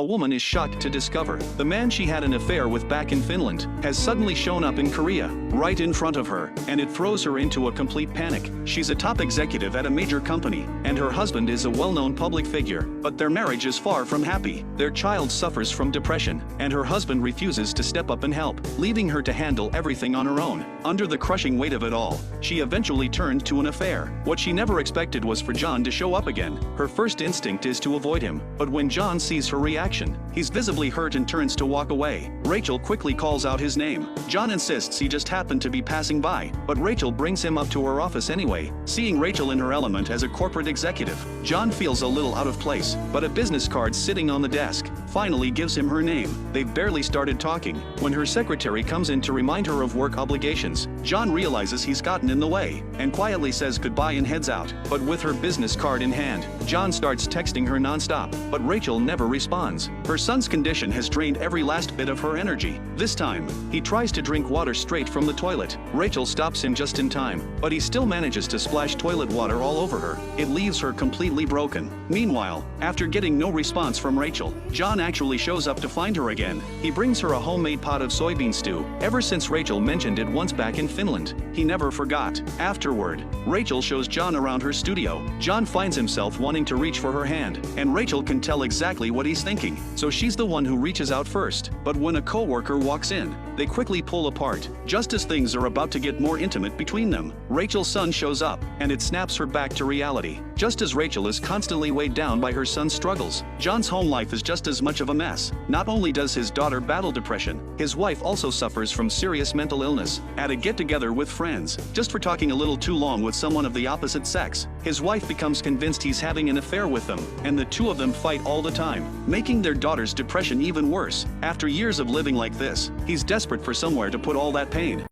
a woman is shocked to discover the man she had an affair with back in Finland has suddenly shown up in Korea, right in front of her, and it throws her into a complete panic. She's a top executive at a major company, and her husband is a well-known public figure, but their marriage is far from happy. Their child suffers from depression, and her husband refuses to step up and help, leaving her to handle everything on her own. Under the crushing weight of it all, she eventually turned to an affair. What she never expected was for John to show up again. Her first instinct is to avoid him, but when John sees her reaction, he's visibly hurt and turns to walk away. Rachel quickly calls out his name. John insists he just happened to be passing by, but Rachel brings him up to her office anyway. Seeing Rachel in her element as a corporate executive, John feels a little out of place, but a business card sitting on the desk finally gives him her name. They've barely started talking when her secretary comes in to remind her of work obligations. John realizes he's gotten in the way and quietly says goodbye and heads out. But with her business card in hand, John starts texting her nonstop, but Rachel never responds. Her son's condition has drained every last bit of her energy. This time, he tries to drink water straight from the toilet. Rachel stops him just in time, but he still manages to splash toilet water all over her. It leaves her completely broken. Meanwhile, after getting no response from Rachel, John actually shows up to find her again. He brings her a homemade pot of soybean stew. Ever since Rachel mentioned it once back in Finland, he never forgot. Afterward, Rachel shows John around her studio. John finds himself wanting to reach for her hand, and Rachel can tell exactly what he's thinking, so she's the one who reaches out first. But when a co-worker walks in, they quickly pull apart. Just as things are about to get more intimate between them, Rachel's son shows up, and it snaps her back to reality. Just as Rachel is constantly weighed down by her son's struggles, John's home life is just as much of a mess. Not only does his daughter battle depression, his wife also suffers from serious mental illness. At a get-together with friends, just for talking a little too long with someone of the opposite sex, his wife becomes convinced he's having an affair with them, and the two of them fight all the time, making their daughter's depression even worse. After years of living like this, he's desperate for somewhere to put all that pain.